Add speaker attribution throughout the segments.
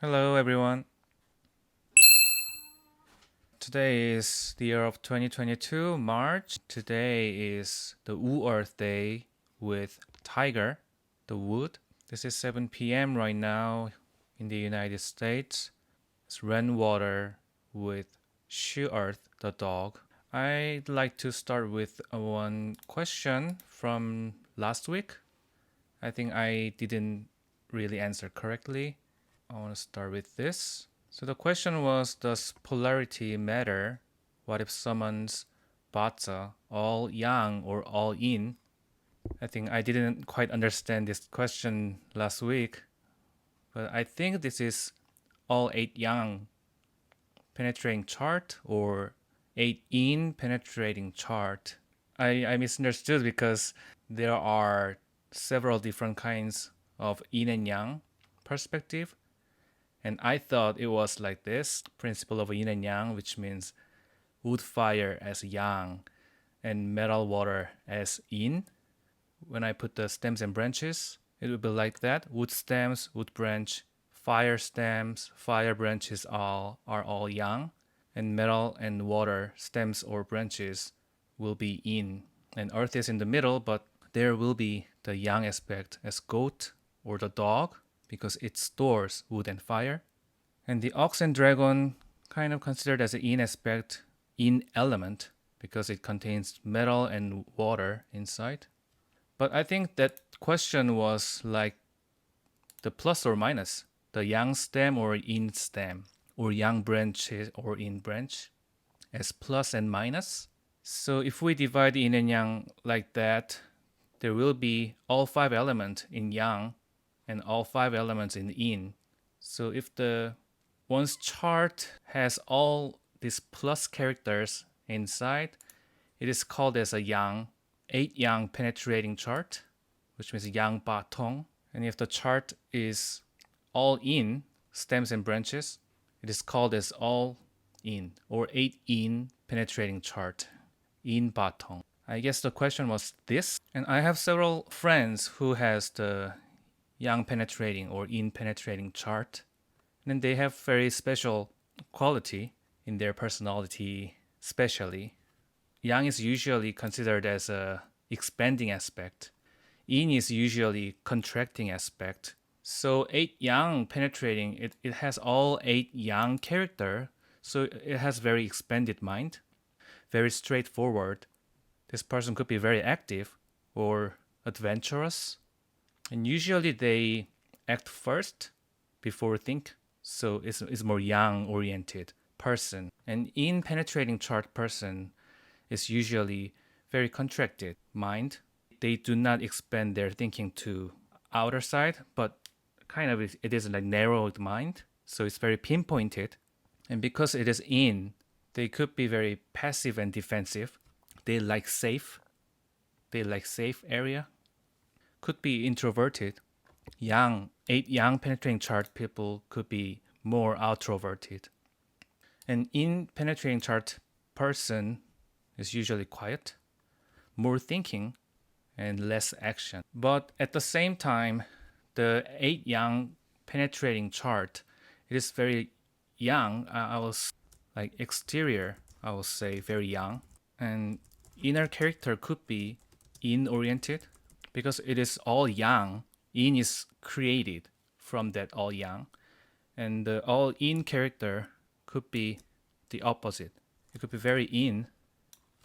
Speaker 1: Hello, everyone. Today is the year of 2022, March. Today is the Wu Earth Day with Tiger, the wood. This is 7 p.m. right now in the United States. It's rainwater with She Earth, the dog. I'd like to start with one question from last week. I think I didn't really answer correctly. I want to start with this. So the question was, does polarity matter? What if someone's bata all yang or all yin? I think I didn't quite understand this question last week, but I think this is all 8 yang penetrating chart or 8 yin penetrating chart. I misunderstood because there are several different kinds of yin and yang perspective. And I thought it was like this principle of yin and yang, which means wood fire as yang and metal water as yin. When I put the stems and branches, it would be like that. Wood stems, wood branch, fire stems, fire branches are all yang. And metal and water stems or branches will be yin. And earth is in the middle, but there will be the yang aspect as goat or the dog because it stores wood and fire. And the ox and dragon kind of considered as an yin aspect, yin element, because it contains metal and water inside. But I think that question was like the plus or minus, the yang stem or yin stem, or yang branch or yin branch, as plus and minus. So if we divide yin and yang like that, there will be all 5 elements in yang and all 5 elements in yin. So if the one's chart has all these plus characters inside, it is called as a yang, 8 yang penetrating chart, which means yang ba tong. And if the chart is all in stems and branches, it is called as all in or 8 in penetrating chart, in ba tong. I guess the question was this, and I have several friends who has the yang penetrating or in penetrating chart, and they have very special quality in their personality, especially. Yang is usually considered as a expanding aspect. Yin is usually contracting aspect. So 8 yang penetrating, it has all 8 yang character, so it has very expanded mind, very straightforward. This person could be very active or adventurous, and usually they act first before think. So it's more yang oriented person. And in penetrating chart person is usually very contracted mind. They do not expand their thinking to outer side, but kind of it is like narrowed mind. So it's very pinpointed. And because it is in, they could be very passive and defensive. They like safe. They like safe area. Could be introverted. Yang, 8 yang penetrating chart people could be more outroverted. And in penetrating chart person is usually quiet, more thinking, and less action. But at the same time, the 8 yang penetrating chart, it is very young. I was like exterior, I will say very young. And inner character could be in oriented because it is all yang. In is created from that all yang. And the all in character could be the opposite. It could be very in,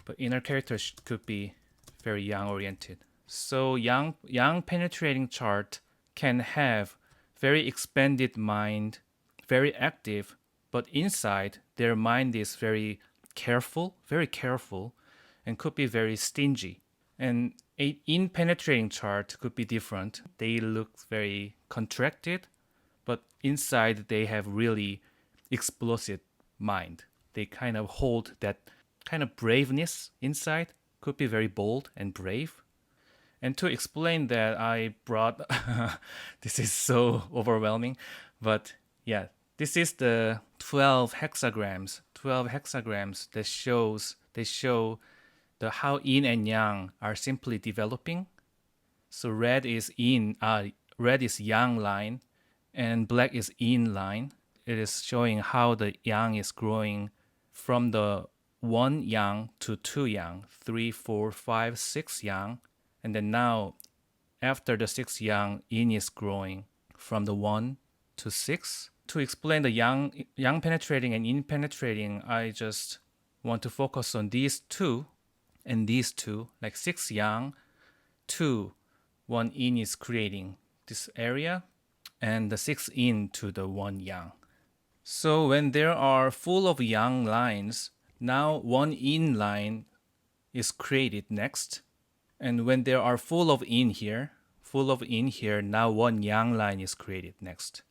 Speaker 1: but inner character could be very yang oriented. So yang penetrating chart can have very expanded mind, very active, but inside their mind is very careful, and could be very stingy. And a in penetrating chart could be different. They look very contracted, but inside they have really explosive mind. They kind of hold that kind of braveness inside, could be very bold and brave. And to explain that, I brought this is so overwhelming, but yeah, this is the 12 hexagrams. 12 hexagrams that show the how yin and yang are simply developing. So red is yang line, and black is yin line. It is showing how the yang is growing from the 1 yang to 2 yang, 3, 4, 5, 6 yang. And then now, after the 6 yang, yin is growing from the 1 to 6. To explain the yang penetrating and yin penetrating, I just want to focus on these two and these two, like 6 yang, 2, 1 yin is creating this area, and the 6 yin to the 1 yang. So when there are full of yang lines, now 1 yin line is created next. And when there are full of yin here, now 1 yang line is created next.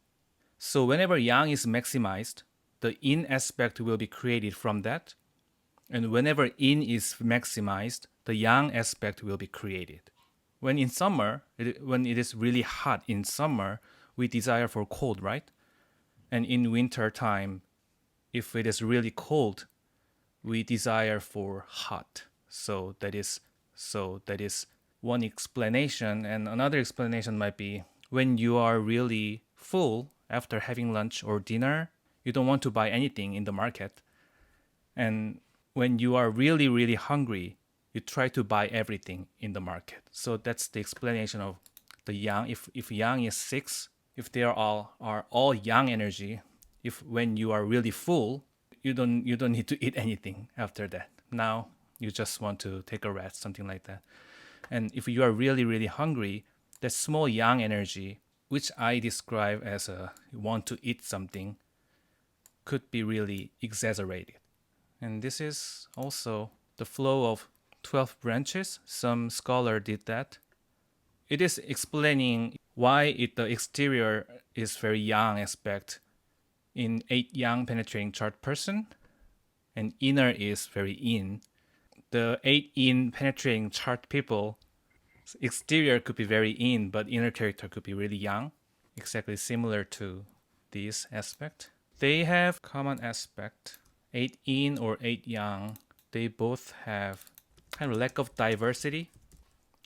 Speaker 1: So whenever yang is maximized, the yin aspect will be created from that. And whenever yin is maximized, the yang aspect will be created. When in summer, when it is really hot in summer, we desire for cold, right? And in winter time, if it is really cold, we desire for hot. So that is one explanation. And another explanation might be when you are really full after having lunch or dinner, you don't want to buy anything in the market. And when you are really, really hungry, you try to buy everything in the market. So that's the explanation of the yang. If yang is 6, if they are all yang energy, if when you are really full, you don't need to eat anything after that. Now you just want to take a rest, something like that. And if you are really, really hungry, that small yang energy, which I describe as a want to eat something, could be really exaggerated. And this is also the flow of 12 branches. Some scholar did that. It is explaining why the exterior is very yang aspect in 8 yang penetrating chart person, and inner is very yin. The 8 yin penetrating chart people, exterior could be very yin, but inner character could be really yang, exactly similar to this aspect. They have common aspect. 8 yin or 8 yang, they both have kind of lack of diversity,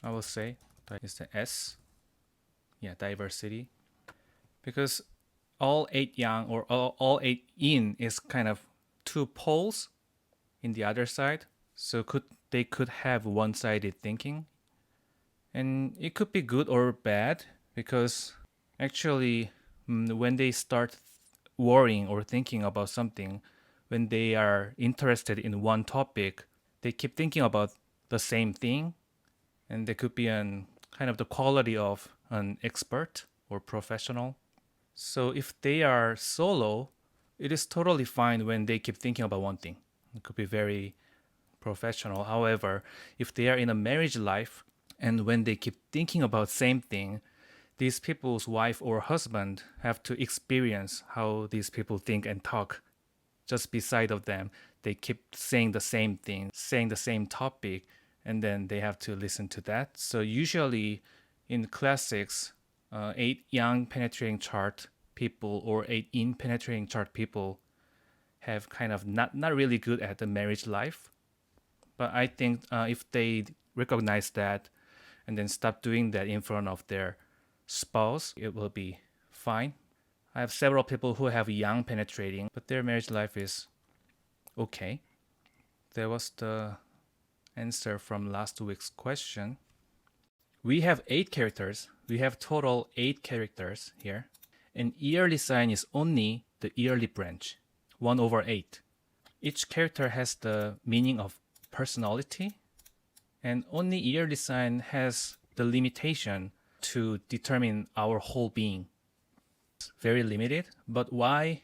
Speaker 1: I will say. That is the S. Yeah, diversity. Because all 8 yang or all 8 yin is kind of 2 poles in the other side. So they could have one-sided thinking. And it could be good or bad because actually when they start worrying or thinking about something, when they are interested in one topic, they keep thinking about the same thing. And there could be an kind of the quality of an expert or professional. So if they are solo, it is totally fine when they keep thinking about one thing. It could be very professional. However, if they are in a marriage life and when they keep thinking about same thing, these people's wife or husband have to experience how these people think and talk just beside of them. They keep saying the same thing, saying the same topic, and then they have to listen to that. So usually in classics, 8 yang penetrating chart people or 8 yin penetrating chart people have kind of not really good at the marriage life. But I think if they recognize that and then stop doing that in front of their spouse, it will be fine. I have several people who have yang penetrating, but their marriage life is okay. That was the answer from last week's question. We have 8 characters. We have total 8 characters here. And yearly sign is only the yearly branch, 1/8. Each character has the meaning of personality, and only yearly sign has the limitation to determine our whole being. It's very limited, but why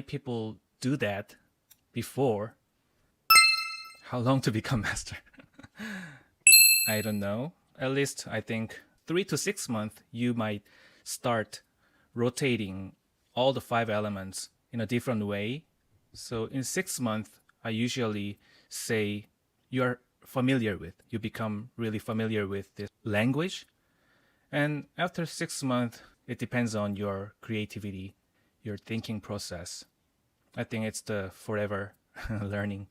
Speaker 1: people do that before? How long to become master? I don't know. At least I think 3 to 6 months you might start rotating all the 5 elements in a different way. So in 6 months, I usually say you become really familiar with this language. And after 6 months, it depends on your creativity, your thinking process. I think it's the forever learning.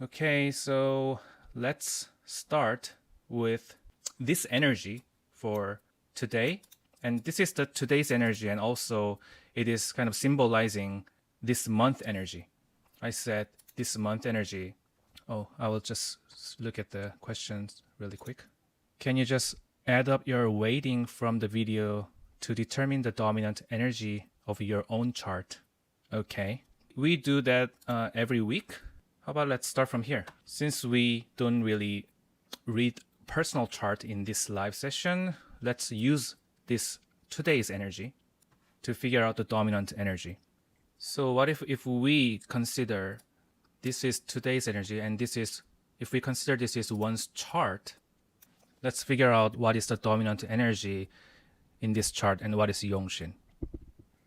Speaker 1: Okay, so let's start with this energy for today. And this is the today's energy, and also it is kind of symbolizing this month energy. I said this month energy. Oh, I will just look at the questions really quick. Can you just add up your weighting from the video to determine the dominant energy of your own chart? Okay. We do that every week. How about let's start from here. Since we don't really read personal chart in this live session, let's use this today's energy to figure out the dominant energy. So what if we consider this is today's energy, and this is, if we consider this is one's chart, let's figure out what is the dominant energy in this chart and what is Yongshin.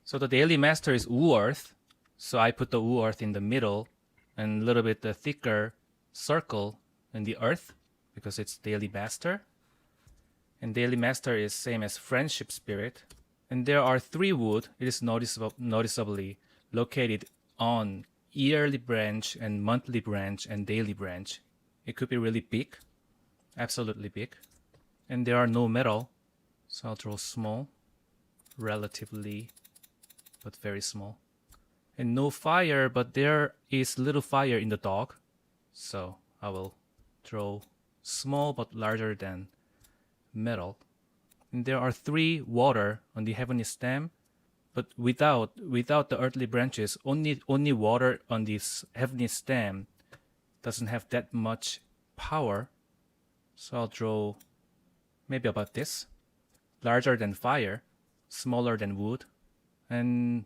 Speaker 1: So the daily master is Wu Earth, so I put the Wu Earth in the middle and a little bit the thicker circle in the Earth because it's daily master. And daily master is same as friendship spirit. And there are 3 wood. It is noticeably located on yearly branch and monthly branch and daily branch. It could be really big, absolutely big. And there are no metal, so I'll draw small, relatively, but very small. And no fire, but there is little fire in the dog, so I will draw small but larger than metal. And there are 3 water on the heavenly stem, but without the earthly branches, only water on this heavenly stem doesn't have that much power. So I'll draw maybe about this, larger than fire, smaller than wood, and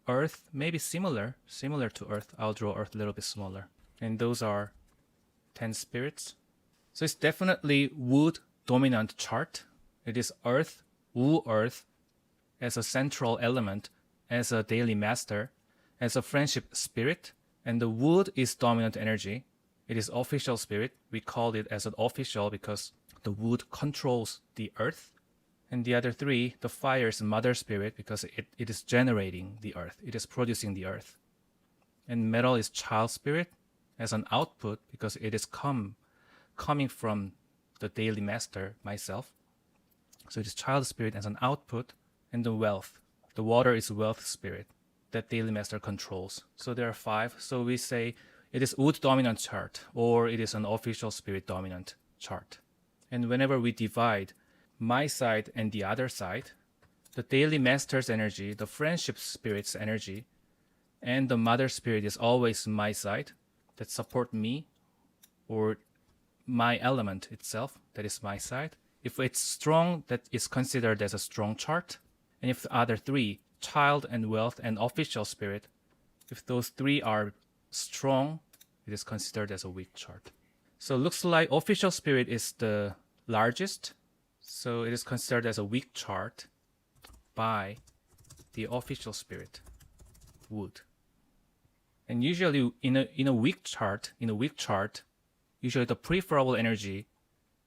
Speaker 1: earth maybe similar to earth. I'll draw earth a little bit smaller. And those are 10 spirits. So it's definitely wood dominant chart. It is earth, Wu Earth, as a central element, as a daily master, as a friendship spirit, and the wood is dominant energy. It is official spirit. We called it as an official because the wood controls the earth. And the other 3, the fire is mother spirit because it is generating the earth. It is producing the earth. And metal is child spirit as an output because it is coming from the daily master, myself. So it is child spirit as an output. And the wealth. The water is wealth spirit that daily master controls. So there are 5. So we say it is wood dominant chart, or it is an official spirit dominant chart. And whenever we divide my side and the other side, the daily master's energy, the friendship spirit's energy, and the mother spirit is always my side that support me, or my element itself, that is my side. If it's strong, that is considered as a strong chart. And if the other 3, child and wealth and official spirit, if those 3 are strong, it is considered as a weak chart. So it looks like official spirit is the largest. So it is considered as a weak chart by the official spirit, wood. And usually in a weak chart, usually the preferable energy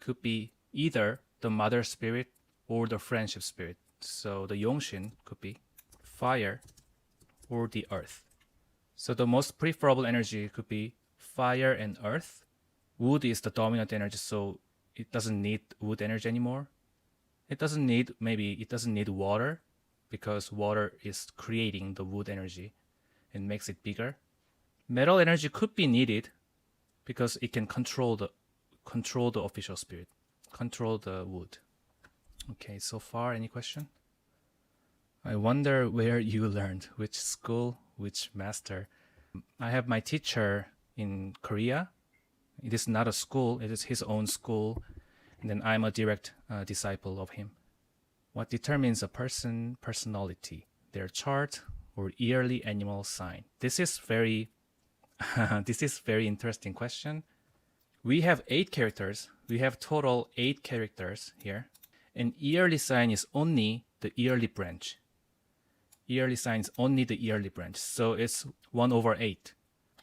Speaker 1: could be either the mother spirit or the friendship spirit. So the Yongshin could be fire or the earth. So the most preferable energy could be fire and earth. Wood is the dominant energy, so it doesn't need wood energy anymore. It doesn't need water because water is creating the wood energy and makes it bigger. Metal energy could be needed because it can control the official spirit, control the wood. Okay, so far, any question? I wonder where you learned, which school, which master. I have my teacher in Korea. It is not a school, it is his own school. And then I'm a direct disciple of him. What determines a personality? Their chart or yearly animal sign? This is very interesting question. We have 8 characters. We have total 8 characters here. And yearly sign is only the yearly branch. Yearly sign is only the yearly branch. So it's 1/8.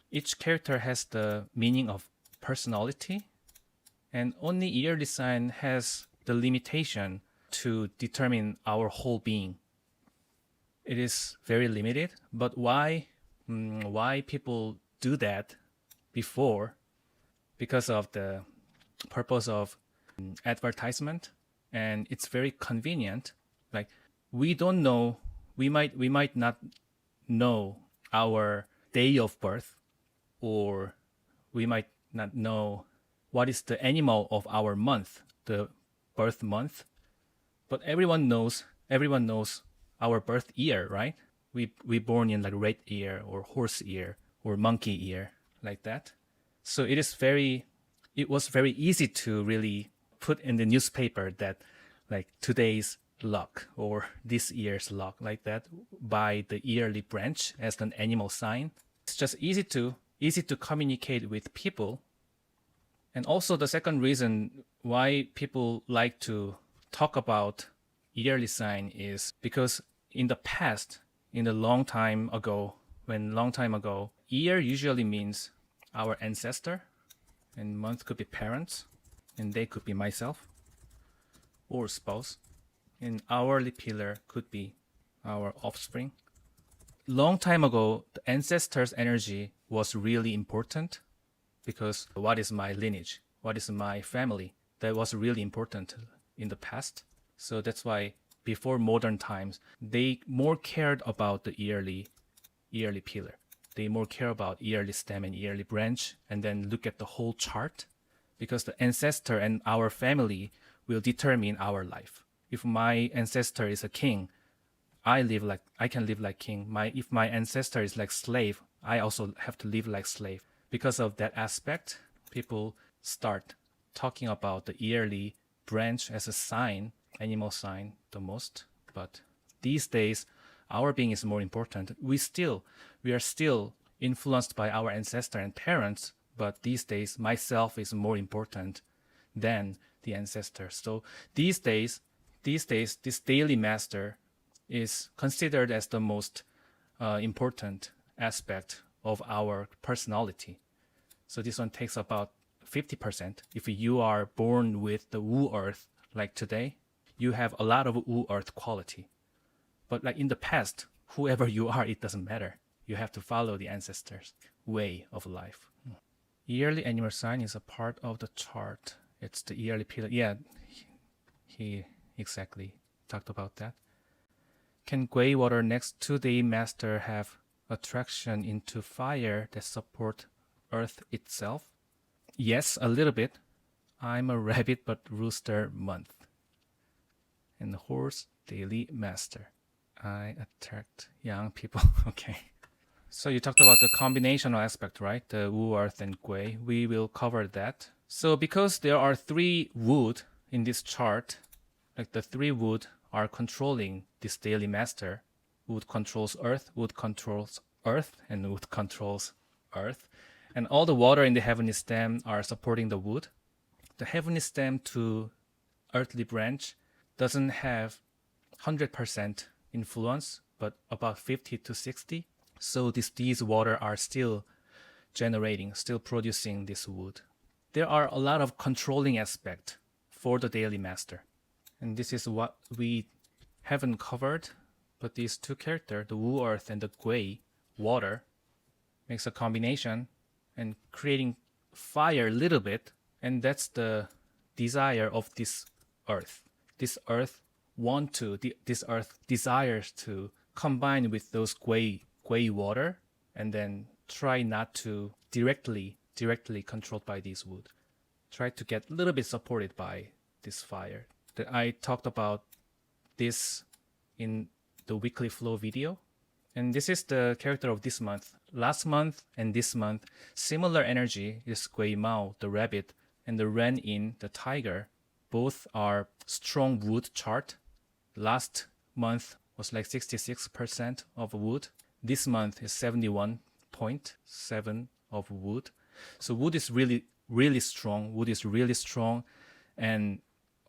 Speaker 1: Each character has the meaning of personality. And only yearly sign has the limitation to determine our whole being. It is very limited. But why people do that before? Because of the purpose of advertisement. And it's very convenient Like we don't know, we might not know our day of birth, or we might not know what is the animal of our month, the birth month, but everyone knows our birth year, right? We born in like red ear or horse ear or monkey ear, like that. So it was very easy to really put in the newspaper that like today's luck or this year's luck, like that, by the yearly branch as an animal sign. It's just easy to communicate with people. And also the second reason why people like to talk about yearly sign is because in the past, in a long time ago, year usually means our ancestor, and month could be parents, and they could be myself or spouse, and hourly pillar could be our offspring. Long time ago, the ancestors' energy was really important because what is my lineage? What is my family? That was really important in the past. So that's why before modern times, they more cared about the yearly pillar. They more care about yearly stem and yearly branch, and then look at the whole chart, because the ancestor and our family will determine our life. If my ancestor is a king, I can live like king. If my ancestor is like slave, I also have to live like slave. Because of that aspect, people start talking about the yearly branch as a sign, animal sign, the most. But these days, our being is more important. We are still influenced by our ancestor and parents, but these days, myself is more important than the ancestors. So these days, this daily master is considered as the most important aspect of our personality. So this one takes about 50%. If you are born with the Wu Earth, like today, you have a lot of Wu Earth quality. But like in the past, whoever you are, it doesn't matter. You have to follow the ancestors' way of life. Yearly animal sign is a part of the chart. It's the yearly pillar. Yeah, he exactly talked about that. Can gray water next to the master have attraction into fire that support Earth itself? Yes, a little bit. I'm a rabbit but rooster month. And horse daily master. I attract young people. Okay. So you talked about the combinational aspect, right? The Wu, Earth, and Gui. We will cover that. So because there are 3 wood in this chart, like the 3 wood are controlling this daily master. Wood controls earth, wood controls earth, and wood controls earth. And all the water in the heavenly stem are supporting the wood. The heavenly stem to earthly branch doesn't have 100% influence, but about 50 to 60. So these water are still generating, still producing this wood. There are a lot of controlling aspect for the daily master. And this is what we haven't covered, but these 2 characters, the Wu Earth and the Gui water, makes a combination and creating fire a little bit, and that's the desire of this earth. This earth desires to combine with those Gui water, and then try not to directly controlled by this wood. Try to get a little bit supported by this fire. I talked about this in the weekly flow video. And this is the character of this month. Last month and this month, similar energy is Gui Mao, the rabbit, and the Ren Yin, the tiger. Both are strong wood chart. Last month was like 66% of wood. This month is 71.7 of wood. So wood is really, really strong. Wood is really strong. And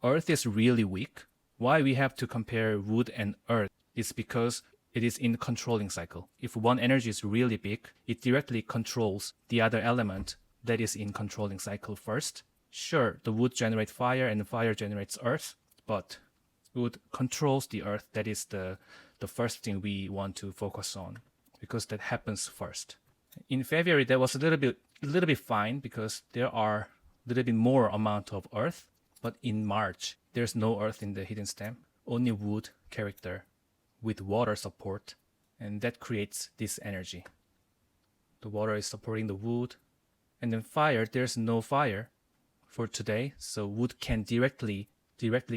Speaker 1: earth is really weak. Why we have to compare wood and earth is because it is in the controlling cycle. If one energy is really big, it directly controls the other element that is in controlling cycle first. Sure, the wood generates fire and the fire generates earth, but wood controls the earth. That is the first thing we want to focus on, because that happens first. In February, that was a little bit fine because there are a little bit more amount of earth. But in March, there's no earth in the hidden stem. only wood character with water support, and that creates this energy. The water is supporting the wood, and then fire, there's no fire for today, so wood can directly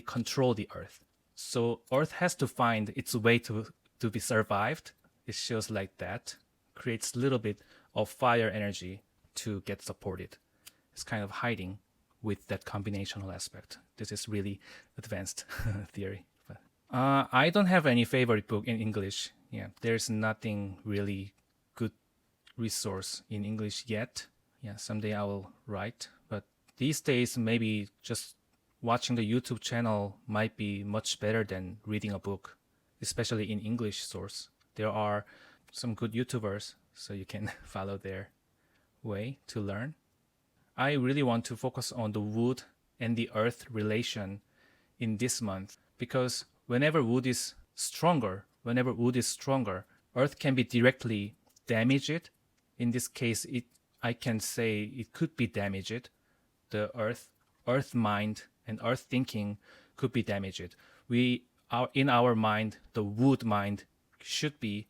Speaker 1: control the earth. So earth has to find its way to be survived. It shows like that, creates a little bit of fire energy to get supported. It's kind of hiding with that combinational aspect. This is really advanced theory. But, I don't have any favorite book in English. Yeah, there's nothing really good resource in English yet. Yeah, someday I will write. But these days, maybe just watching the YouTube channel might be much better than reading a book, especially in English source. There are some good YouTubers, so you can follow their way to learn. I really want to focus on the wood and the earth relation in this month, because whenever wood is stronger, earth can be directly damaged. In this case, I can say it could be damaged. The earth mind and earth thinking could be damaged. In our mind, the wood mind should be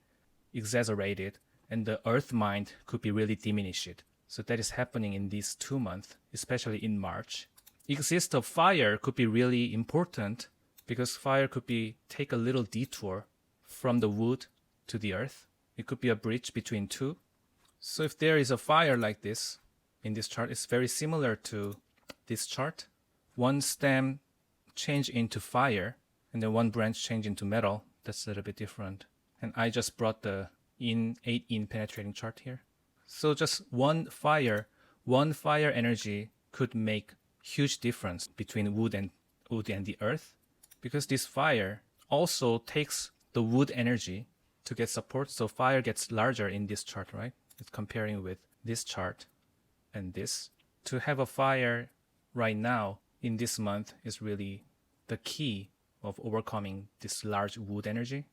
Speaker 1: exaggerated, and the earth mind could be really diminished. So that is happening in these 2 months, especially in March. Exist of fire could be really important, because fire could be take a little detour from the wood to the earth. It could be a bridge between two. So if there is a fire like this in this chart, it's very similar to this chart. One stem change into fire, and then one branch change into metal. That's a little bit different. And I just brought the 8-in penetrating chart here. So just one fire energy could make huge difference between wood and the earth, because this fire also takes the wood energy to get support. So fire gets larger in this chart, right? It's comparing with this chart and this. To have a fire right now in this month is really the key of overcoming this large wood energy.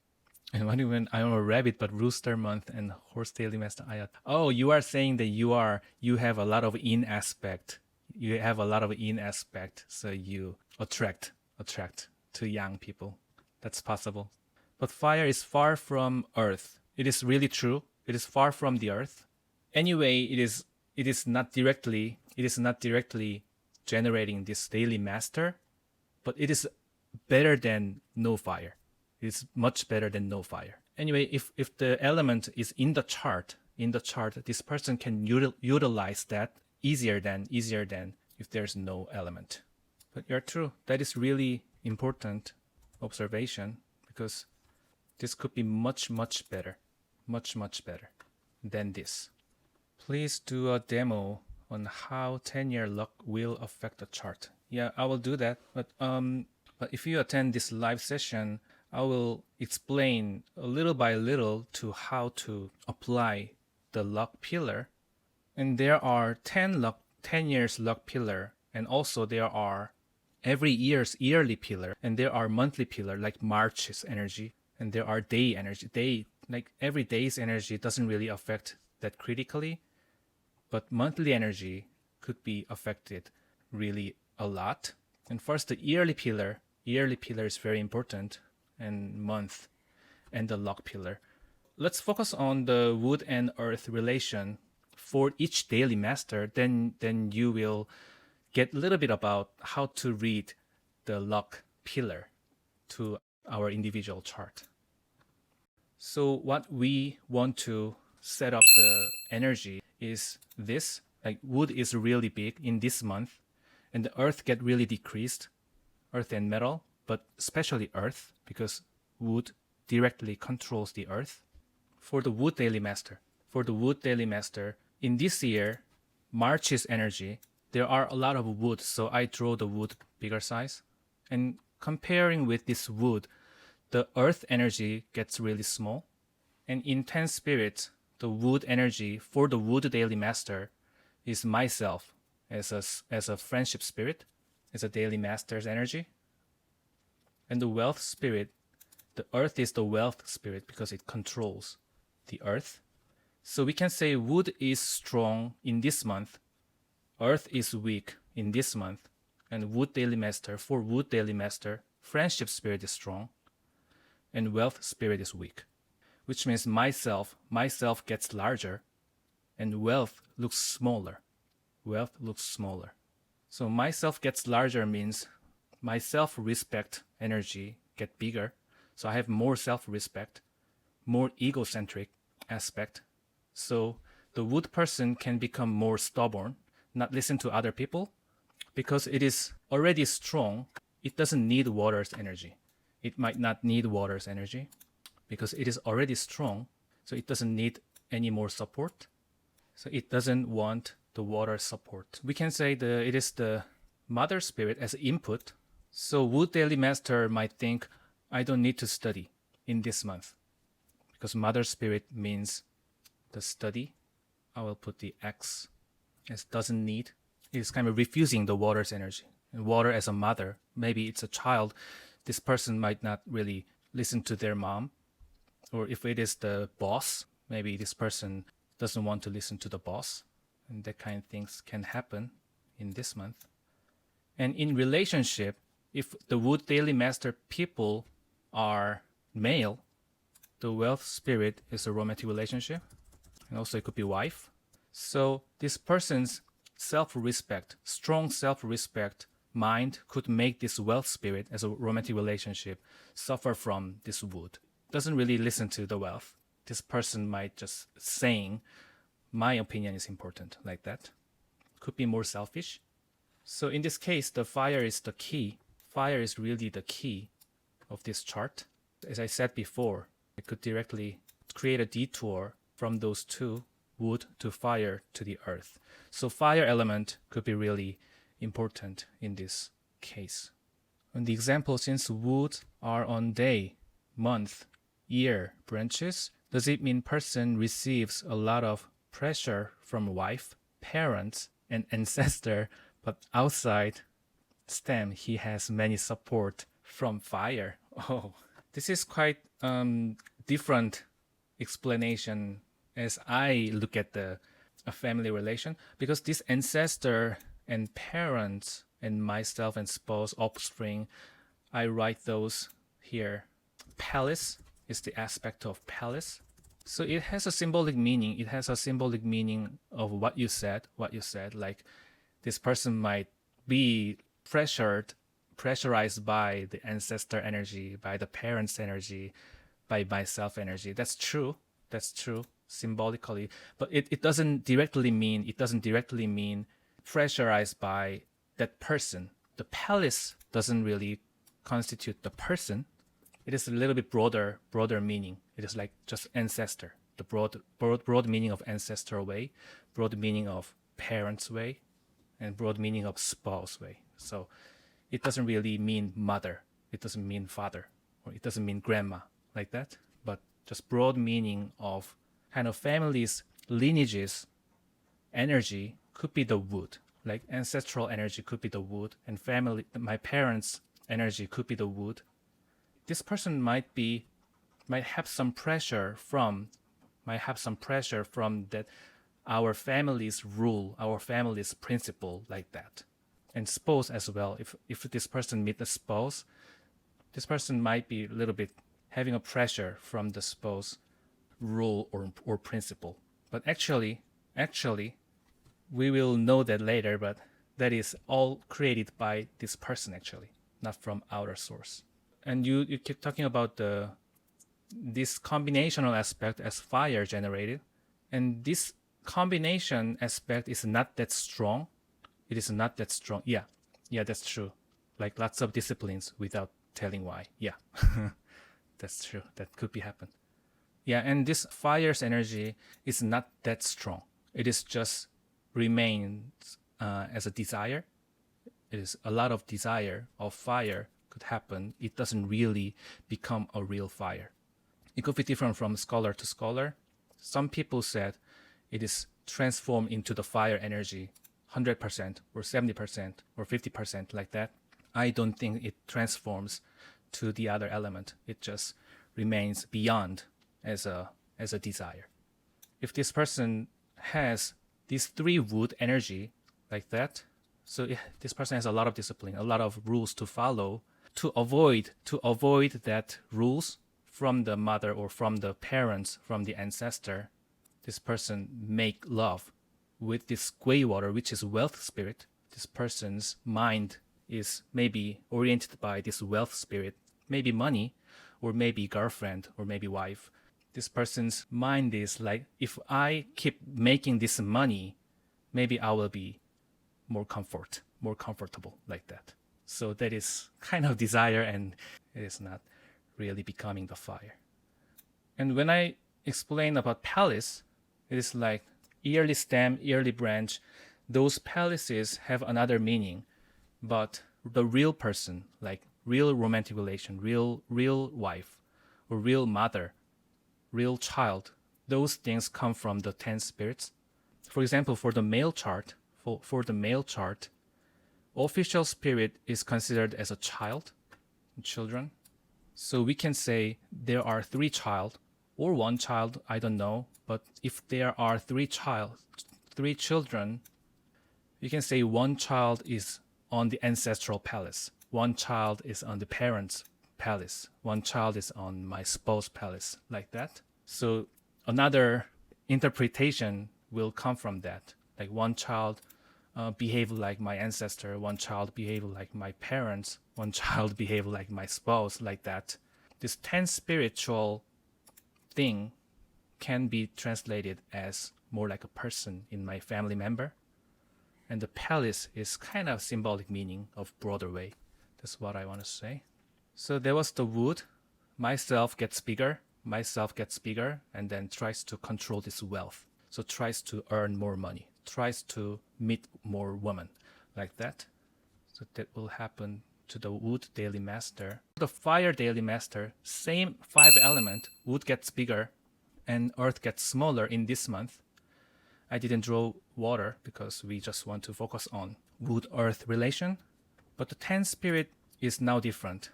Speaker 1: And what even I am a rabbit, but rooster month and horse daily master ayat. Oh, you are saying that you have a lot of yin aspect. You have a lot of yin aspect, so you attract to young people. That's possible. But fire is far from earth. It is really true. It is far from the earth. Anyway, it is not directly generating this daily master, but it is better than no fire. It's much better than no fire. Anyway, if the element is in the chart, this person can utilize that easier than if there's no element. But you're true. That is really important observation, because this could be much better than this. Please do a demo on how 10-year luck will affect the chart. Yeah, I will do that. But if you attend this live session, I will explain a little by little to how to apply the luck pillar. And there are 10 years luck pillar, and also there are every year's yearly pillar, and there are monthly pillar like March's energy, and there are day energy. Like every day's energy doesn't really affect that critically, but monthly energy could be affected really a lot. And first, the yearly pillar is very important, and month, and the luck pillar. Let's focus on the wood and earth relation for each daily master. Then you will get a little bit about how to read the luck pillar to our individual chart. So what we want to set up the energy is this. Like wood is really big in this month, and the earth get really decreased, earth and metal, but especially earth, because wood directly controls the earth. For the wood daily master, in this year, March's energy, there are a lot of wood, so I draw the wood bigger size. And comparing with this wood, the earth energy gets really small. And in 10 spirit, the wood energy for the wood daily master is myself as a friendship spirit, as a daily master's energy. And the wealth spirit, the earth is the wealth spirit because it controls the earth. So we can say wood is strong in this month, earth is weak in this month, and wood daily master friendship spirit is strong, and wealth spirit is weak, which means myself gets larger, and wealth looks smaller. Wealth looks smaller. So myself gets larger means my self-respect energy get bigger. So I have more self-respect, more egocentric aspect. So the wood person can become more stubborn, not listen to other people, because it is already strong. It doesn't need water's energy. It might not need water's energy because it is already strong. So it doesn't need any more support. So it doesn't want the water support. We can say it is the mother spirit as input. So Wood Daily Master might think, I don't need to study in this month because mother spirit means the study. I will put the X as doesn't need. It is kind of refusing the water's energy. And water as a mother, maybe it's a child. This person might not really listen to their mom. Or if it is the boss, maybe this person doesn't want to listen to the boss. And that kind of things can happen in this month. And in relationship, if the Wood Daily Master people are male, the wealth spirit is a romantic relationship. And also it could be wife. So this person's self-respect, strong self-respect mind could make this wealth spirit as a romantic relationship suffer from this wood. Doesn't really listen to the wealth. This person might just saying, my opinion is important, like that. Could be more selfish. So in this case, the fire is the key. Fire is really the key of this chart. As I said before, it could directly create a detour from those two, wood to fire to the earth. So fire element could be really important in this case. And the example, since wood are on day, month, year branches, does it mean person receives a lot of pressure from wife, parents, and ancestor, but outside stem he has many support from fire? Oh, this is quite different explanation as I look at a family relation, because this ancestor and parents and myself and spouse, offspring, I write those here. Palace is the aspect of palace. So it has a symbolic meaning. It has a symbolic meaning of what you said, like this person might be pressurized by the ancestor energy, by the parents' energy, by myself energy. That's true. Symbolically, but it doesn't directly mean pressurized by that person. The palace doesn't really constitute the person. It is a little bit broader meaning. It is like just ancestor, the broad meaning of ancestral way, broad meaning of parents way, and broad meaning of spouse way. So it doesn't really mean mother, it doesn't mean father, or it doesn't mean grandma, like that, but just broad meaning of kind of families, lineages, energy could be the wood. Like ancestral energy could be the wood, and family, my parents' energy could be the wood. This person might have some pressure from that our family's rule, our family's principle, like that. And spouse as well. If this person meet a spouse, this person might be a little bit having a pressure from the spouse rule or principle. But actually, we will know that later, but that is all created by this person actually, not from outer source. And you keep talking about this combinational aspect as fire generated, and this combination aspect is not that strong. It is not that strong. Yeah, that's true. Like lots of disciplines without telling why. Yeah, that's true. That could be happen. Yeah, and this fire's energy is not that strong. It is just remains as a desire. It is a lot of desire of fire could happen. It doesn't really become a real fire. It could be different from scholar to scholar. Some people said it is transformed into the fire energy 100% or 70% or 50% like that. I don't think it transforms to the other element. It just remains beyond as a desire. If this person has these three wood energy like that, so this person has a lot of discipline, a lot of rules to follow to avoid that rules from the mother or from the parents, from the ancestor, this person make love with this gray water, which is wealth spirit. This person's mind is maybe oriented by this wealth spirit, maybe money, or maybe girlfriend, or maybe wife. This person's mind is like, if I keep making this money, maybe I will be more comfortable like that. So that is kind of desire, and it is not really becoming the fire. And when I explain about palace, it is like yearly stem, yearly branch. Those palaces have another meaning, but the real person, like real romantic relation, real wife, or real mother, real child, those things come from the 10 spirits. For example, for the male chart, official spirit is considered as a children. So we can say there are 3 child or 1 child, I don't know, but if there are 3 children, you can say 1 child is on the ancestral palace, 1 child is on the parents' palace, 1 child is on my spouse palace, like that. So another interpretation will come from that, like 1 child behave like my ancestor, 1 child behave like my parents, 1 child behave like my spouse, like that. This 10 spiritual thing can be translated as more like a person in my family member. And the palace is kind of symbolic meaning of broader way. That's what I want to say. So there was the wood. Myself gets bigger, and then tries to control this wealth. So tries to earn more money, tries to meet more women, like that. So that will happen to the wood daily master. The fire daily master, same 5 element, wood gets bigger and earth gets smaller in this month. I didn't draw water because we just want to focus on wood-earth relation. But the 10 spirit is now different.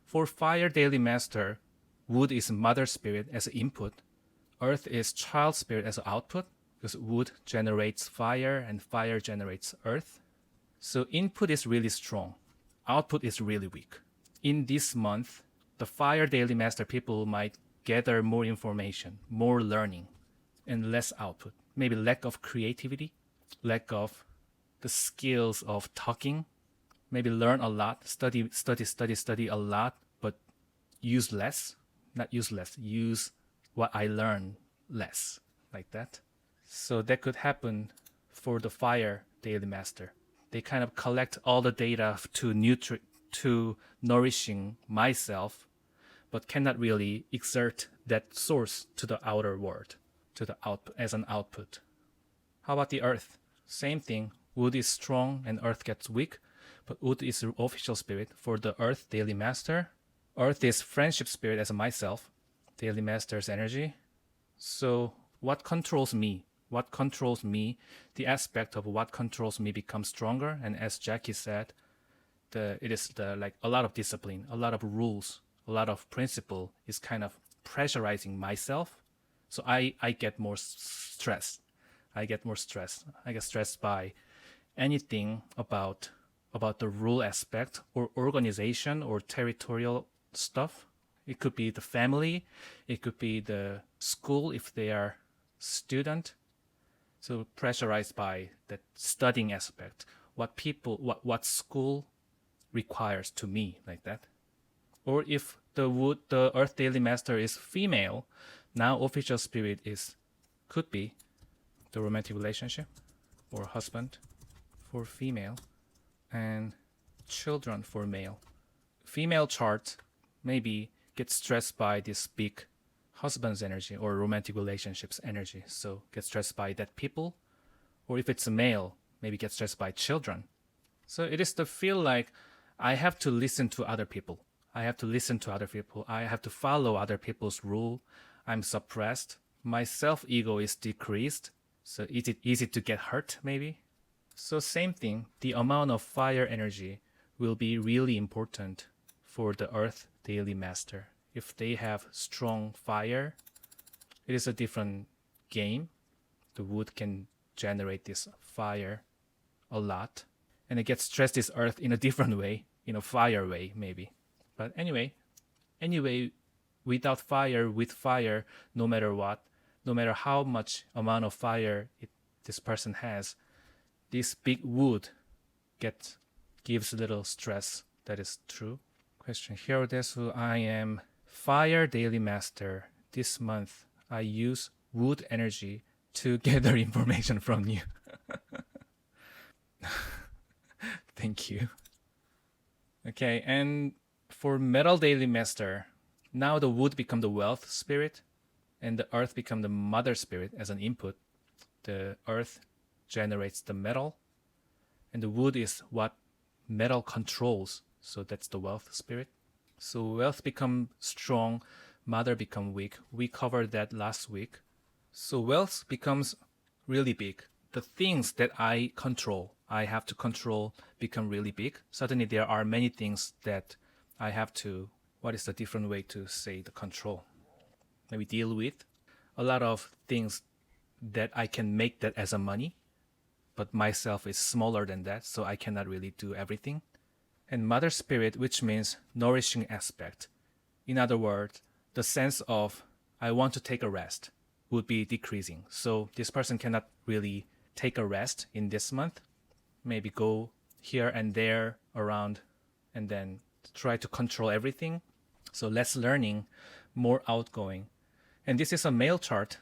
Speaker 1: For fire daily master, wood is mother spirit as an input. Earth is child spirit as an output, because wood generates fire and fire generates earth. So input is really strong. Output is really weak. In this month, the fire daily master people might gather more information, more learning, and less output. Maybe lack of creativity, lack of the skills of talking. Maybe learn a lot, study a lot, but use less. Not use less, use what I learn less, like that. So that could happen for the fire daily master. They kind of collect all the data to nourishing myself, but cannot really exert that source to the outer world, to the as an output. How about the earth? Same thing. Wood is strong and earth gets weak, but wood is the official spirit for the earth daily master. Earth is friendship spirit as myself, daily master's energy. So what controls me? What controls me? The aspect of what controls me becomes stronger. And as Jackie said, it is like a lot of discipline, a lot of rules, a lot of principle is kind of pressurizing myself. So I get more stressed. I get stressed by anything about the rule aspect or organization or territorial stuff. It could be the family, it could be the school if they are student. So pressurized by that studying aspect, what school requires to me, like that. Or if the earth daily master is female, now official spirit could be the romantic relationship or husband for female and children for male. Female chart maybe gets stressed by this big husband's energy or romantic relationships energy, so get stressed by that people. Or if it's a male, maybe get stressed by children. So it is to feel like I have to listen to other people. I have to follow other people's rule. I'm suppressed. My self-ego is decreased. So is it easy to get hurt, maybe? So same thing, the amount of fire energy will be really important for the earth daily master. If they have strong fire, it is a different game. The wood can generate this fire a lot. And it gets stressed this earth in a different way, in a fire way, maybe. But anyway, without fire, with fire, no matter what, no matter how much amount of fire this person has, this big wood gives a little stress. That is true. Question here, Desu. I am Fire Daily Master. This month, I use wood energy to gather information from you. Thank you. Okay, and for Metal Daily Master, now the wood become the wealth spirit, and the earth become the mother spirit as an input. The earth generates the metal, and the wood is what metal controls. So that's the wealth spirit. So wealth become strong, mother become weak. We covered that last week. So wealth becomes really big. The things that I have to control, become really big. Suddenly there are many things that I have to, what is the different way to say the control? Maybe deal with. A lot of things that I can make that as a money, but myself is smaller than that, so I cannot really do everything. And mother spirit, which means nourishing aspect. In other words, the sense of I want to take a rest would be decreasing. So this person cannot really take a rest in this month. Maybe go here and there around and then try to control everything. So less learning, more outgoing. And this is a male chart.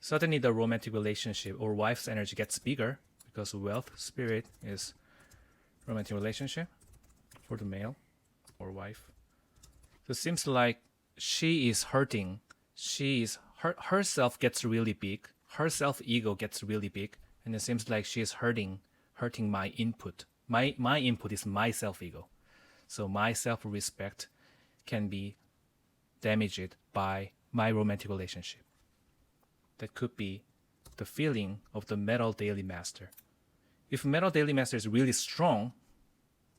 Speaker 1: Suddenly the romantic relationship or wife's energy gets bigger because wealth spirit is romantic relationship for the male or wife. So it seems like she is hurting. Herself gets really big. Her self-ego gets really big. And it seems like she is hurting my input. My input is my self-ego. So my self-respect can be damaged by my romantic relationship. That could be the feeling of the Metal Daily Master. If Metal Daily Master is really strong,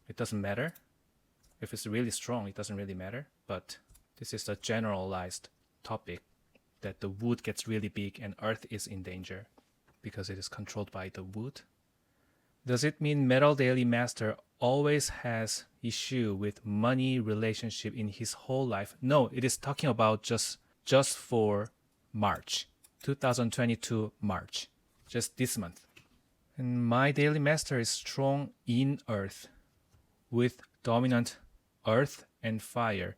Speaker 1: it doesn't matter. If it's really strong, it doesn't really matter. But this is a generalized topic that the wood gets really big and earth is in danger because it is controlled by the wood. Does it mean Metal Daily Master always has issue with money relationship in his whole life? No, it is talking about just for March, 2022 March, just this month. And my Daily Master is strong in earth with dominant earth and fire.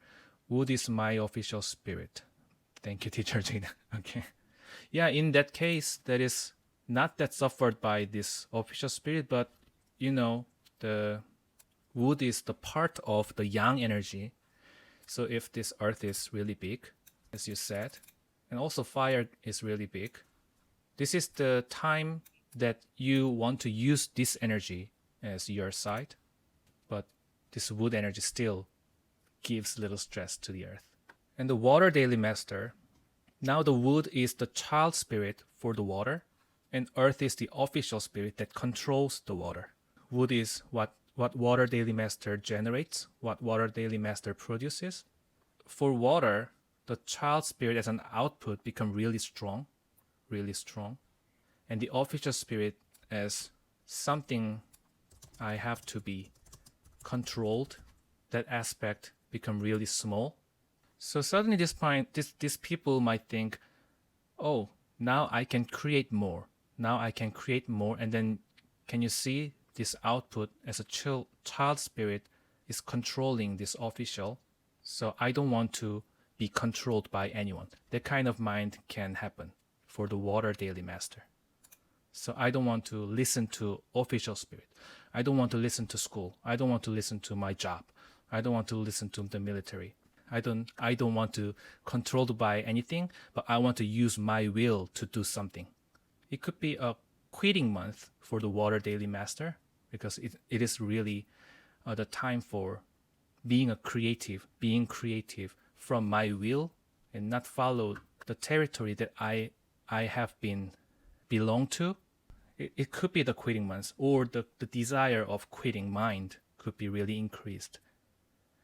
Speaker 1: Wood is my official spirit. Thank you, teacher Jane. Okay. Yeah, in that case, that is not that suffered by this official spirit, but the wood is the part of the yang energy. So if this earth is really big, as you said, and also fire is really big, this is the time that you want to use this energy as your side, but this wood energy still gives little stress to the earth. And the water daily master, now the wood is the child spirit for the water, and earth is the official spirit that controls the water. Wood is what water daily master generates, what water daily master produces. For water, the child spirit as an output become really strong, and the official spirit as something I have to be controlled, that aspect become really small. So suddenly these people might think, oh, now I can create more. And then can you see this output as a child spirit is controlling this official? So I don't want to be controlled by anyone. That kind of mind can happen for the water daily master. So I don't want to listen to official spirit. I don't want to listen to school. I don't want to listen to my job. I don't want to listen to the military. I don't want to controlled by anything, but I want to use my will to do something. It could be a quitting month for the water daily master because it is really the time for being creative from my will and not follow the territory that I have been belong to. It could be the quitting month, or the desire of quitting mind could be really increased.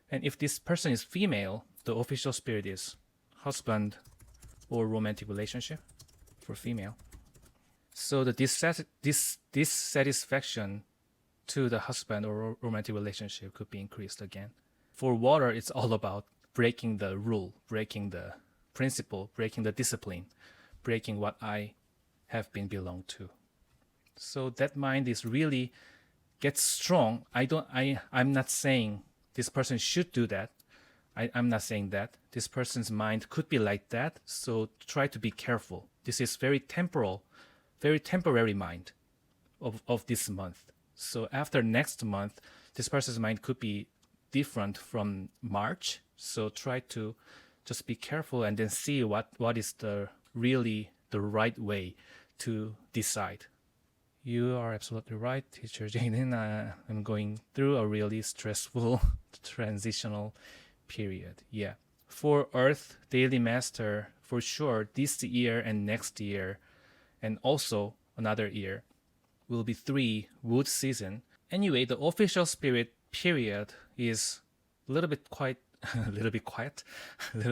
Speaker 1: And if this person is female, the official spirit is husband or romantic relationship for female. So the dissatisfaction to the husband or romantic relationship could be increased again. For water, it's all about breaking the rule, breaking the principle, breaking the discipline, breaking what I have been belong to. So that mind is really gets strong. I'm not saying this person should do that. I'm not saying that. This person's mind could be like that. So try to be careful. This is very temporary mind of this month. So after next month, this person's mind could be different from March. So try to just be careful and then see what is the really the right way to decide. You are absolutely right, Teacher Jaden. I'm going through a really stressful transitional period. Yeah. For Earth Daily Master, for sure, this year and next year, and also another year, will be 3 wood season. Anyway, the official spirit period is a little bit quiet, a little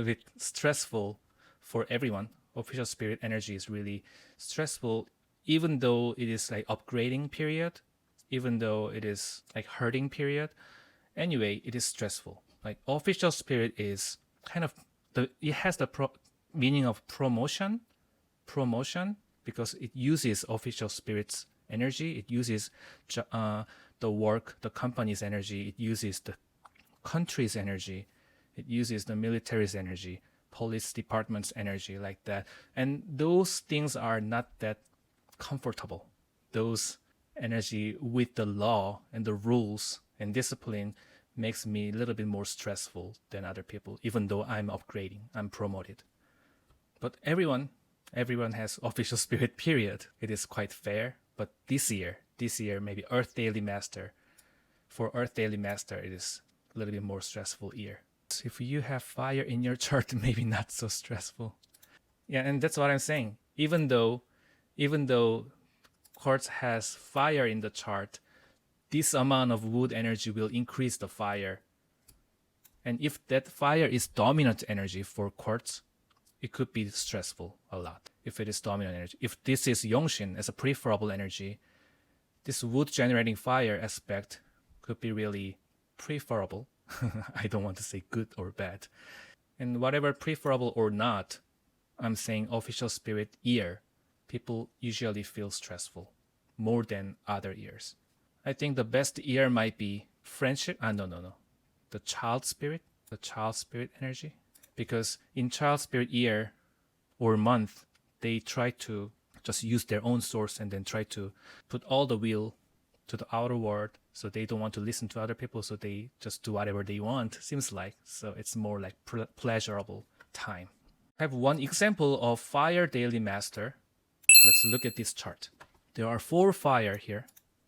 Speaker 1: bit stressful for everyone. Official spirit energy is really stressful, even though it is like upgrading period, even though it is like hurting period. Anyway, it is stressful. Like official spirit is kind of it has the meaning of promotion, because it uses official spirit's energy. It uses the company's energy. It uses the country's energy. It uses the military's energy, police department's energy, like that. And those things are not that comfortable. Those energy with the law and the rules and discipline makes me a little bit more stressful than other people, even though I'm upgrading, I'm promoted. But everyone has official spirit period. It is quite fair. But this year, maybe Earth Daily Master. For Earth Daily Master, it is a little bit more stressful year. If you have fire in your chart, maybe not so stressful. Yeah, and that's what I'm saying. Even though quartz has fire in the chart, this amount of wood energy will increase the fire. And if that fire is dominant energy for quartz, it could be stressful a lot if it is dominant energy. If this is Yongshin as a preferable energy, this wood generating fire aspect could be really preferable. I don't want to say good or bad. And whatever preferable or not, I'm saying official spirit year, people usually feel stressful more than other years. I think the best year might be friendship. No. The child spirit energy. Because in child spirit year or month, they try to just use their own source and then try to put all the will to the outer world. So they don't want to listen to other people. So they just do whatever they want, seems like. So it's more like pleasurable time. I have one example of fire daily master. Let's look at this chart. There are 4 fire here.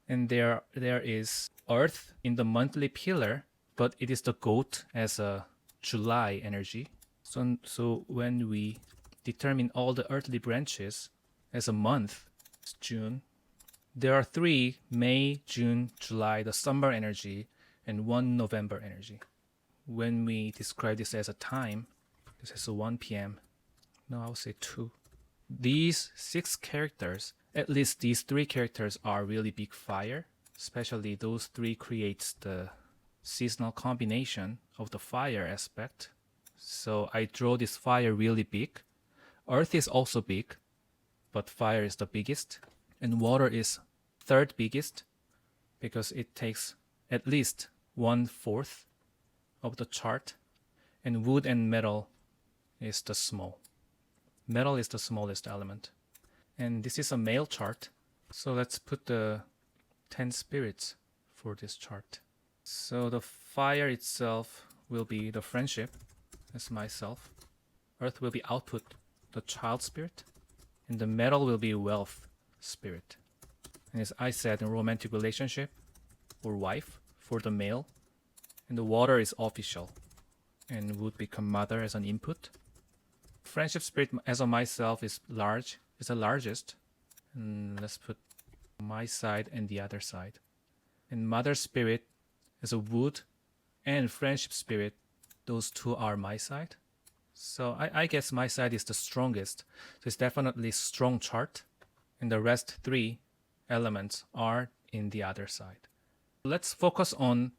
Speaker 1: And there is earth in the monthly pillar, but it is the goat as a July energy. So when we determine all the earthly branches as a month, it's June, there are 3 May, June, July, the summer energy, and 1 November energy. When we describe this as a time, this is a 1 p.m. No, I would say 2. These 6 characters, at least these 3 characters are really big fire. Especially those 3 creates the seasonal combination of the fire aspect. So I draw this fire really big. Earth is also big, but fire is the biggest. And water is 3rd biggest because it takes at least 1/4 of the chart. And wood and metal is the small. Metal is the smallest element. And this is a male chart. So let's put the 10 spirits for this chart. So the fire itself will be the friendship, as myself. Earth will be output, the child spirit. And the metal will be wealth spirit. And as I said, in romantic relationship or wife for the male. And the water is official and would become mother as an input. Friendship spirit as of myself is large, is the largest. And let's put my side and the other side. And mother spirit as a wood and friendship spirit, those 2 are my side. So I guess my side is the strongest. So it's definitely strong chart. And the rest 3 elements are in the other side. Let's focus on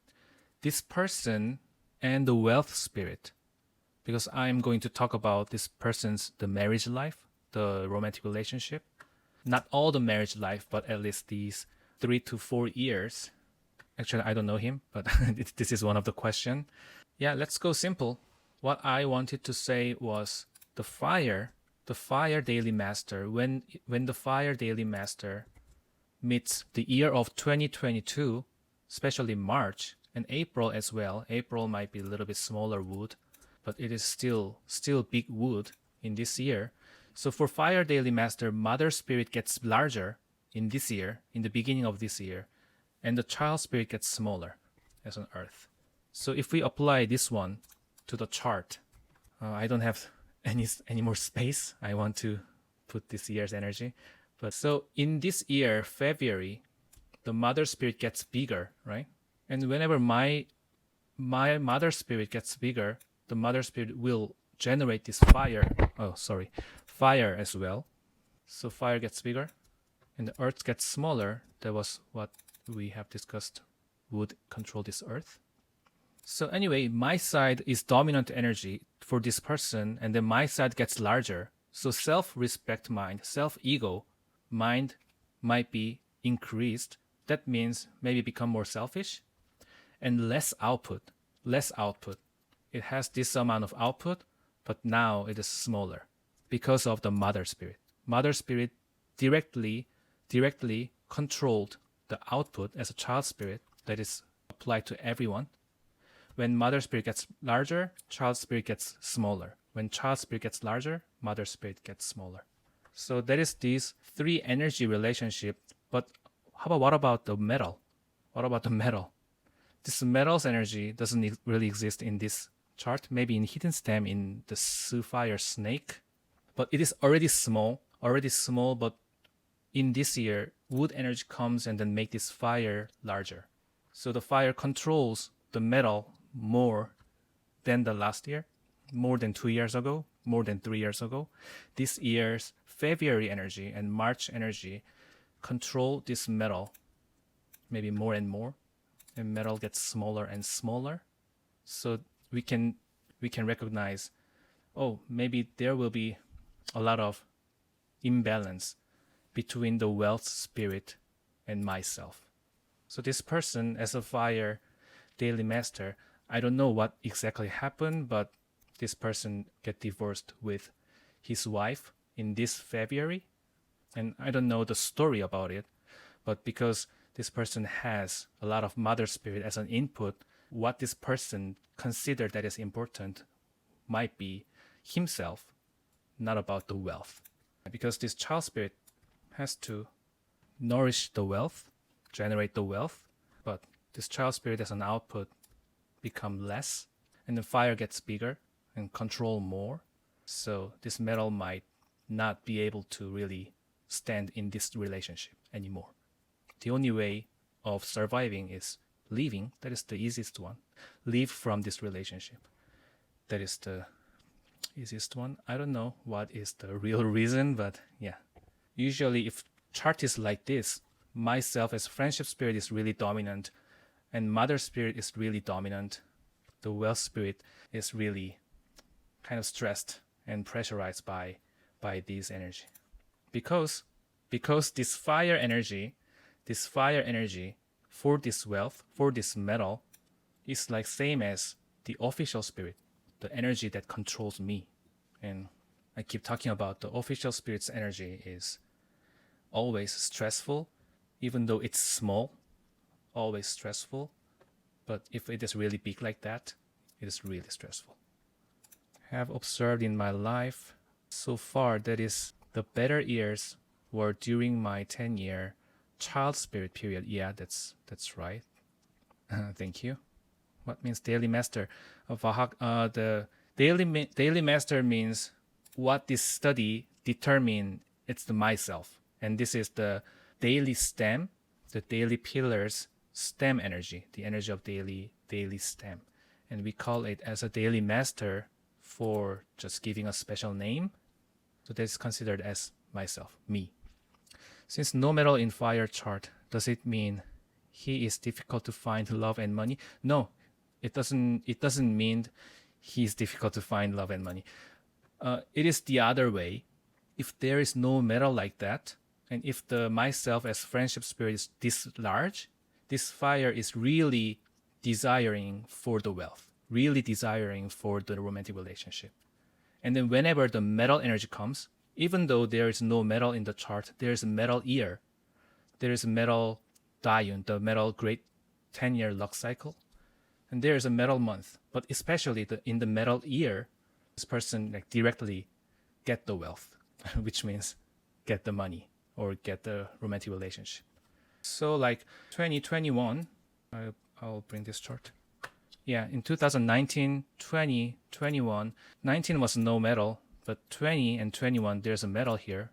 Speaker 1: this person and the wealth spirit, because I'm going to talk about this person's the marriage life, the romantic relationship. Not all the marriage life, but at least these 3 to 4 years. Actually, I don't know him, but this is one of the question. Yeah, let's go simple. What I wanted to say was the fire daily master. When the fire daily master meets the year of 2022, especially March and April as well. April might be a little bit smaller wood, but it is still big wood in this year. So for fire daily master, mother spirit gets larger in this year, in the beginning of this year, and the child spirit gets smaller as on earth. So if we apply this one to the chart, I don't have any more space. I want to put this year's energy. But so in this year, February, the mother spirit gets bigger, right? And whenever my mother spirit gets bigger, the mother spirit will generate this fire. Fire as well. So fire gets bigger, and the earth gets smaller. That was what we have discussed would control this earth. So anyway, my side is dominant energy for this person, and then my side gets larger. So self-respect mind, self-ego mind might be increased. That means maybe become more selfish and less output. It has this amount of output, but now it is smaller because of the mother spirit. Mother spirit directly controlled the output as a child spirit that is applied to everyone. When mother spirit gets larger, child spirit gets smaller. When child spirit gets larger, mother spirit gets smaller. So that is these three energy relationship. But what about the metal? This metal's energy doesn't really exist in this chart. Maybe in hidden stem in the fire snake, but it is already small. But in this year, wood energy comes and then make this fire larger. So the fire controls the metal more than the last year, more than 2 years ago, more than 3 years ago. This year's February energy and March energy control this metal maybe more and more, and metal gets smaller and smaller. So we can recognize, oh, maybe there will be a lot of imbalance between the wealth spirit and myself. So this person, as a fire daily master, I don't know what exactly happened, but this person get divorced with his wife in this February. And I don't know the story about it, but because this person has a lot of mother spirit as an input, what this person considered that is important might be himself, not about the wealth. Because this child spirit has to nourish the wealth, generate the wealth, but this child spirit as an output become less, and the fire gets bigger and control more. So this metal might not be able to really stand in this relationship anymore. The only way of surviving is leaving. That is the easiest one. Leave from this relationship. That is the easiest one. I don't know what is the real reason, but yeah. Usually if chart is like this, myself as friendship spirit is really dominant, and mother spirit is really dominant. The wealth spirit is really kind of stressed and pressurized by this energy. Because this fire energy for this wealth, for this metal, is like same as the official spirit, the energy that controls me. And I keep talking about the official spirit's energy is always stressful, even though it's small, always stressful. But if it is really big like that, it is really stressful. Have observed in my life so far, that is the better years were during my 10-year child spirit period. Yeah, that's right. Thank you. What means daily master? The daily master means what this study determine. It's the myself, and this is the daily stem, the daily pillars stem energy, the energy of daily stem, and we call it as a daily master for just giving a special name. So that's considered as myself, me. Since no metal in fire chart, does it mean he is difficult to find love and money? No, it doesn't mean he's difficult to find love and money. It is the other way. If there is no metal like that, and if the myself as friendship spirit is this large, this fire is really desiring for the wealth, really desiring for the romantic relationship. And then whenever the metal energy comes, even though there is no metal in the chart, there is a metal year, there is a metal diun, the metal great 10-year luck cycle, and there is a metal month. But especially in the metal year, this person like directly get the wealth, which means get the money or get the romantic relationship. So like 2021, I'll bring this chart. Yeah, in 2019, 20, 21, 19 was no metal, but 20 and 21, there's a metal here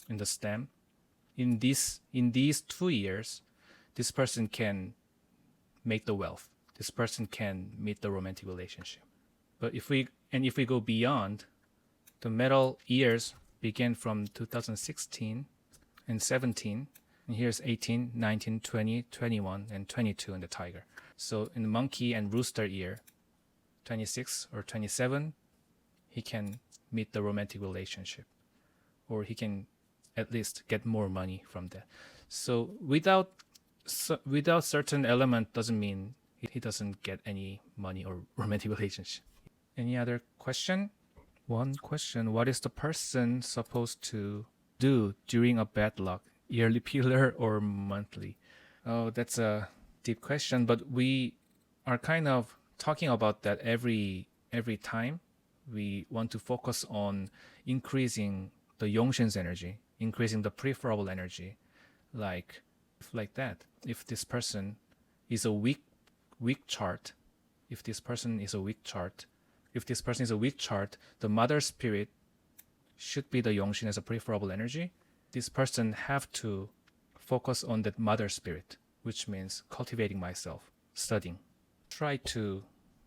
Speaker 1: in the stem. In these 2 years, this person can make the wealth. This person can meet the romantic relationship. But if we go beyond, the metal years begin from 2016 and 17, and here's 18, 19, 20, 21, and 22 in the tiger. So in the monkey and rooster year, 26 or 27, he can meet the romantic relationship, or he can at least get more money from that. So without certain element doesn't mean he doesn't get any money or romantic relationship. Any other question? One question: what is the person supposed to do during a bad luck? Yearly pillar or monthly? Oh, that's a deep question, but we are kind of talking about that every time. We want to focus on increasing the Yongshin's energy, increasing the preferable energy, like that. If this person is a weak chart, if this person is a weak chart, the mother spirit should be the Yongshin as a preferable energy. This person have to focus on that mother spirit, which means cultivating myself, studying. Try to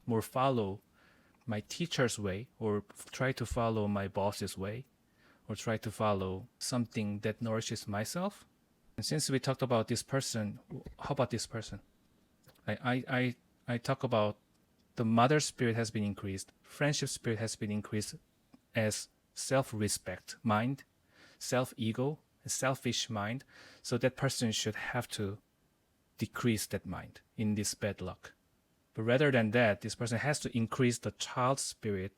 Speaker 1: more follow my teacher's way, or try to follow my boss's way, or try to follow something that nourishes myself. And since we talked about this person, how about this person? I talk about the mother spirit has been increased, friendship spirit has been increased as self-respect mind, self-ego, selfish mind. So that person should have to decrease that mind in this bad luck. But rather than that, this person has to increase the child spirit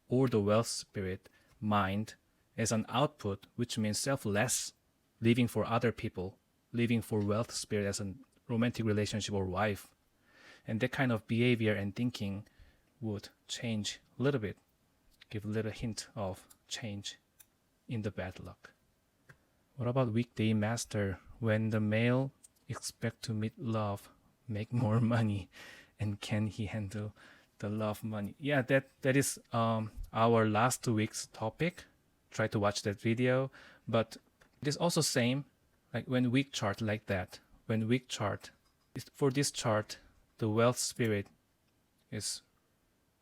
Speaker 1: or the wealth spirit mind as an output, which means selfless, living for other people, living for wealth spirit as a romantic relationship or wife. And that kind of behavior and thinking would change a little bit, give a little hint of change in the bad luck. What about weekday master? When the male expect to meet love, make more money, and can he handle the love money? Yeah, that is our last 2 weeks topic. Try to watch that video. But it is also same, like when weak chart like that. When weak chart, for this chart, the wealth spirit is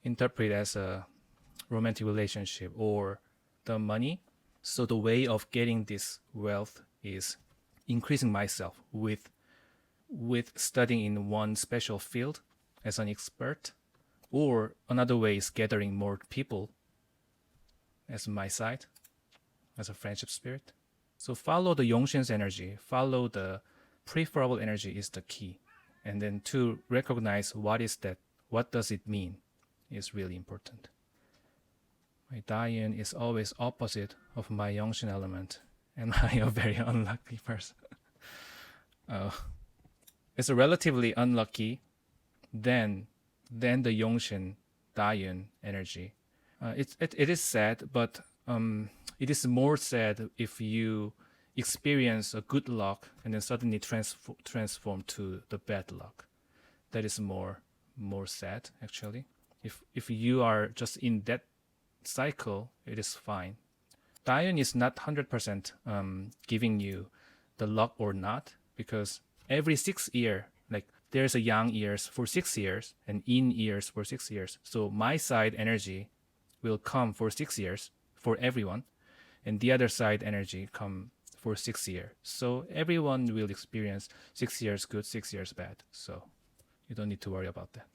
Speaker 1: interpreted as a romantic relationship or the money. So the way of getting this wealth is increasing myself with studying in one special field as an expert, or another way is gathering more people as my side, as a friendship spirit. So follow the Yongshin's energy, follow the preferable energy is the key. And then to recognize what is that, what does it mean, is really important. My Dian is always opposite of my Yongshin element. Am I a very unlucky person? It's a relatively unlucky than the Yongshin Dian energy. It is sad, but it is more sad if you experience a good luck and then suddenly transform to the bad luck. That is more sad actually. If you are just in that cycle, it is fine. Dian is not 100% giving you the luck or not, because every 6 year, like there's a yang years for 6 years and yin years for 6 years. So my side energy will come for 6 years for everyone, and the other side energy come for 6 years. So everyone will experience 6 years good, 6 years bad. So you don't need to worry about that.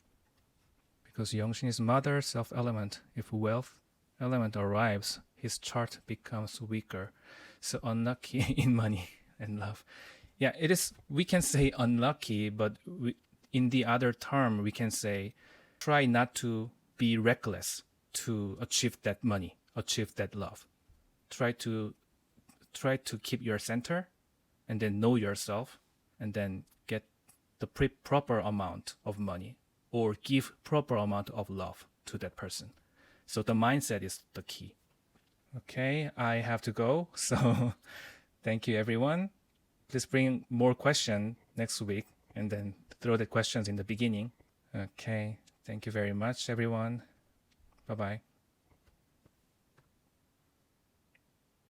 Speaker 1: because Yongshin is mother self-element. If wealth element arrives, his chart becomes weaker. So unlucky in money and love. Yeah, it is. We can say unlucky, but in the other term, we can say try not to be reckless to achieve that money, achieve that love. Try to keep your center, and then know yourself, and then get the proper amount of money or give proper amount of love to that person. So the mindset is the key. Okay, I have to go. So thank you, everyone. Please bring more questions next week and then throw the questions in the beginning. Okay, thank you very much, everyone. Bye-bye.